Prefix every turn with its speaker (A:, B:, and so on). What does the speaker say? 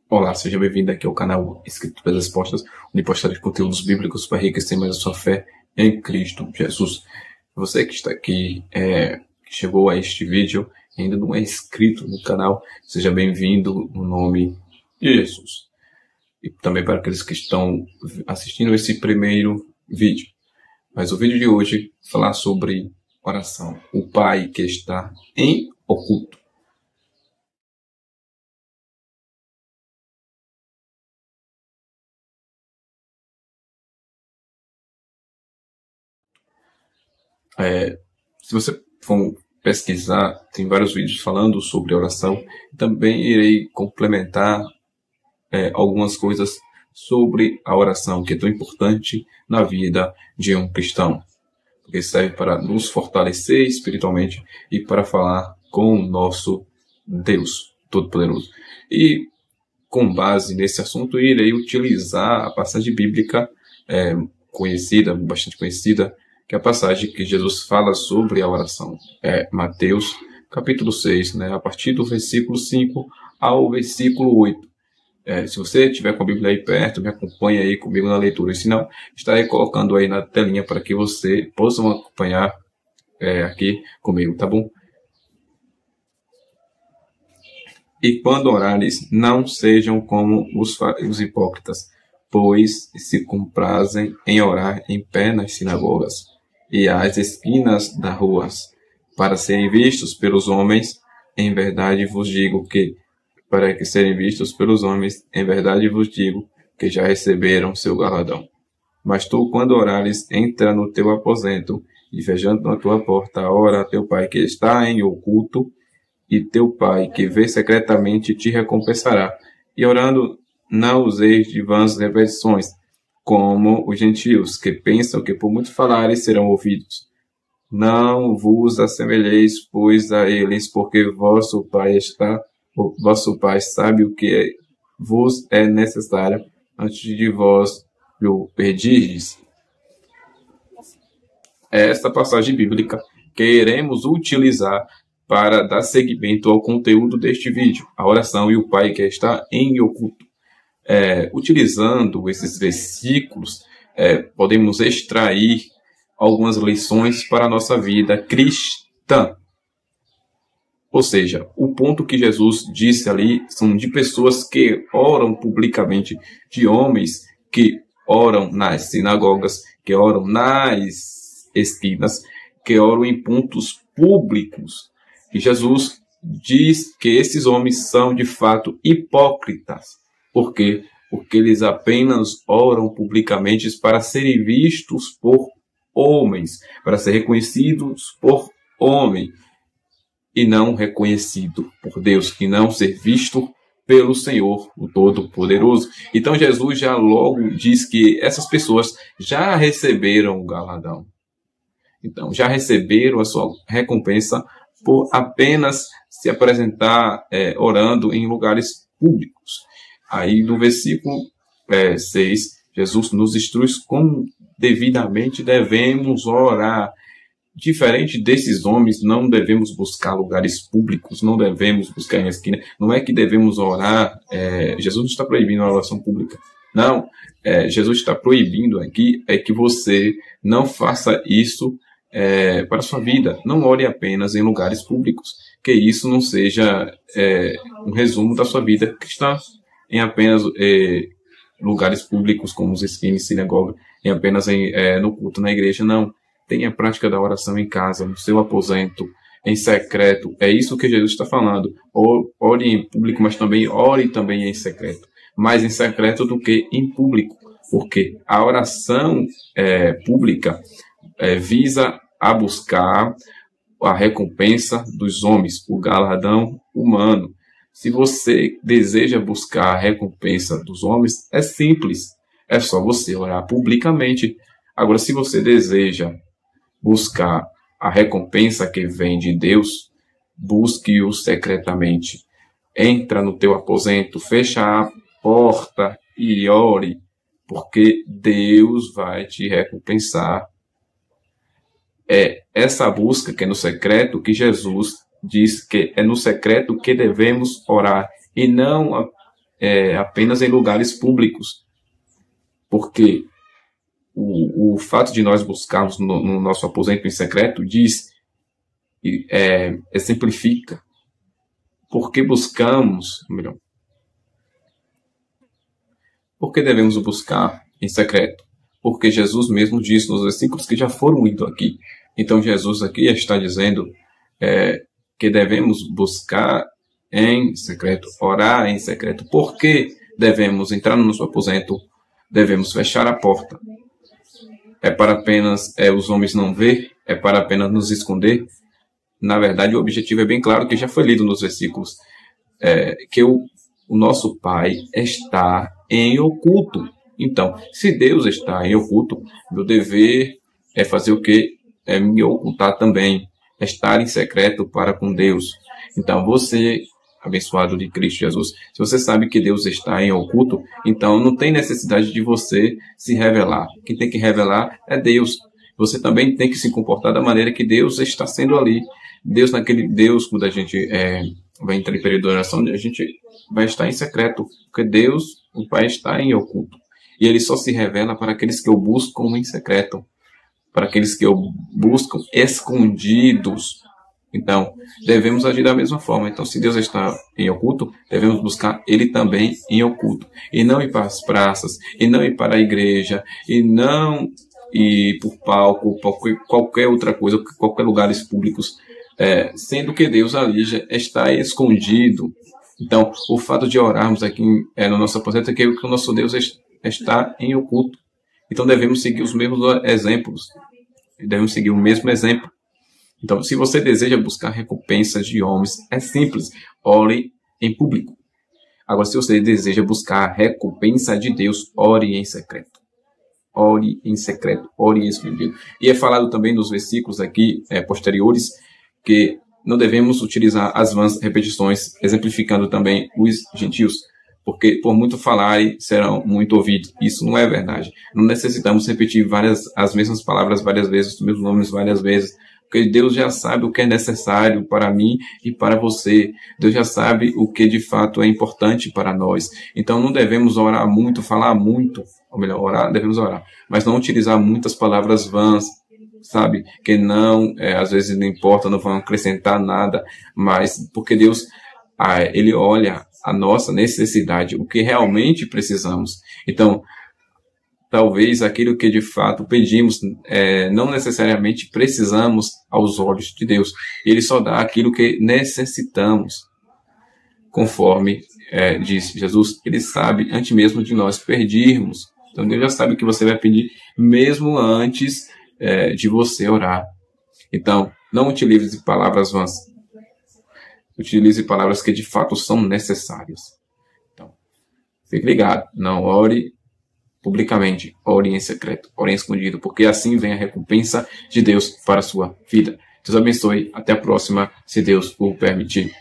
A: Olá, seja bem-vindo aqui ao canal Escrituras Expostas, onde postarei conteúdos bíblicos para enriquecer mais a sua fé em Cristo Jesus. Você que está aqui, que chegou a este vídeo e ainda não é inscrito no canal, seja bem-vindo no nome de Jesus. E também para aqueles que estão assistindo esse primeiro vídeo. Mas o vídeo de hoje falar sobre oração, o Pai que está em oculto. Se você for pesquisar, tem vários vídeos falando sobre oração. Também irei complementar algumas coisas sobre a oração, que é tão importante na vida de um cristão, porque serve para nos fortalecer espiritualmente e para falar com o nosso Deus Todo-Poderoso. E com base nesse assunto, irei utilizar a passagem bíblica conhecida, bastante conhecida, que é a passagem que Jesus fala sobre a oração. Mateus, capítulo 6, a partir do versículo 5 ao versículo 8. Se você tiver com a Bíblia aí perto, me acompanhe aí comigo na leitura. Se não, estarei colocando aí na telinha para que você possa acompanhar aqui comigo, tá bom? E quando orares, não sejam como os hipócritas, pois se comprazem em orar em pé nas sinagogas e às esquinas das ruas, para serem vistos pelos homens. Em verdade vos digo que, para que serem vistos pelos homens, em verdade vos digo que já receberam seu galardão. Mas tu, quando orares, entra no teu aposento, e fechando na tua porta, ora a teu Pai que está em oculto, e teu Pai que vê secretamente te recompensará. E orando, não useis de vãs repetições, como os gentios, que pensam que por muito falares serão ouvidos. Não vos assemelheis, pois, a eles, porque vosso Pai sabe o que vos é necessário antes de vós o pedirdes. É esta passagem bíblica que iremos utilizar para dar seguimento ao conteúdo deste vídeo, a oração e o Pai que está em oculto. Utilizando esses versículos, podemos extrair algumas lições para a nossa vida cristã. Ou seja, o ponto que Jesus disse ali são de pessoas que oram publicamente, de homens que oram nas sinagogas, que oram nas esquinas, que oram em pontos públicos. E Jesus diz que esses homens são de fato hipócritas. Por quê? Porque eles apenas oram publicamente para serem vistos por homens, para ser reconhecidos por homem, e não reconhecido por Deus, e não ser visto pelo Senhor, o Todo-Poderoso. Então Jesus já logo diz que essas pessoas já receberam o galardão. Então já receberam a sua recompensa por apenas se apresentar orando em lugares públicos. Aí no versículo 6, Jesus nos instrui como devidamente devemos orar. Diferente desses homens, não devemos buscar lugares públicos, não devemos buscar em esquina. Não é que devemos orar, Jesus não está proibindo a oração pública. Não, Jesus está proibindo aqui que você não faça isso para a sua vida. Não ore apenas em lugares públicos, que isso não seja um resumo da sua vida cristã, em apenas lugares públicos como os esquinas, sinagoga, em apenas no culto na igreja. Não. Tenha a prática da oração em casa, no seu aposento, em secreto. É isso que Jesus está falando. Ore em público, mas também ore também em secreto. Mais em secreto do que em público. Porque a oração pública visa a buscar a recompensa dos homens, o galardão humano. Se você deseja buscar a recompensa dos homens, é simples. É só você orar publicamente. Agora, se você deseja buscar a recompensa que vem de Deus, busque-o secretamente. Entra no teu aposento, fecha a porta e ore. porque Deus vai te recompensar. É essa busca que é no secreto que Jesus diz que é no secreto que devemos orar, e não apenas em lugares públicos, porque o fato de nós buscarmos no nosso aposento em secreto exemplifica porque buscamos, melhor, porque devemos buscar em secreto, porque Jesus mesmo disse nos versículos que já foram lidos aqui. Então Jesus aqui está dizendo que devemos buscar em secreto, orar em secreto. Por que devemos entrar no nosso aposento? Devemos fechar a porta. É para apenas os homens não ver? É para apenas nos esconder? Na verdade, o objetivo é bem claro, que já foi lido nos versículos, que o nosso Pai está em oculto. Então, se Deus está em oculto, meu dever é fazer o quê? É me ocultar também, estar em secreto para com Deus. Então, você, abençoado de Cristo Jesus, se você sabe que Deus está em oculto, então não tem necessidade de você se revelar. Quem tem que revelar é Deus. Você também tem que se comportar da maneira que Deus está sendo ali. Deus, quando a gente vai entrar em período de oração, a gente vai estar em secreto, porque Deus, o Pai, está em oculto. E Ele só se revela para aqueles que o buscam em secreto, para aqueles que o buscam escondidos. Então, devemos agir da mesma forma. Então, se Deus está em oculto, devemos buscar Ele também em oculto. E não ir para as praças, e não ir para a igreja, e não ir por palco, qualquer outra coisa, qualquer lugares públicos, sendo que Deus ali já está escondido. Então, o fato de orarmos aqui no nosso aposento é que o nosso Deus está em oculto. Então, devemos seguir os mesmos exemplos. Devemos seguir o mesmo exemplo. Então, se você deseja buscar recompensas de homens, é simples. Ore em público. Agora, se você deseja buscar recompensa de Deus, ore em secreto. Ore em secreto, ore em escondido. E é falado também nos versículos aqui posteriores que não devemos utilizar as vãs repetições, exemplificando também os gentios, porque por muito falarem serão muito ouvidos. Isso não é verdade. Não necessitamos repetir as mesmas palavras várias vezes, os mesmos nomes várias vezes, porque Deus já sabe o que é necessário para mim e para você. Deus já sabe o que de fato é importante para nós. Então não devemos orar muito, falar muito, ou melhor, orar, devemos orar, mas não utilizar muitas palavras vãs, sabe? Que não, às vezes não importa, não vão acrescentar nada, mas porque Deus, Ele olha a nossa necessidade, o que realmente precisamos. Então, talvez aquilo que de fato pedimos, não necessariamente precisamos aos olhos de Deus. Ele só dá aquilo que necessitamos. Conforme diz Jesus, Ele sabe antes mesmo de nós pedirmos. Então Deus já sabe o que você vai pedir mesmo antes de você orar. Então, não utilize palavras vãs. Utilize palavras que de fato são necessárias. Então, fique ligado. Não ore publicamente, ore em secreto, ore em escondido, porque assim vem a recompensa de Deus para a sua vida. Deus abençoe. Até a próxima, se Deus o permitir.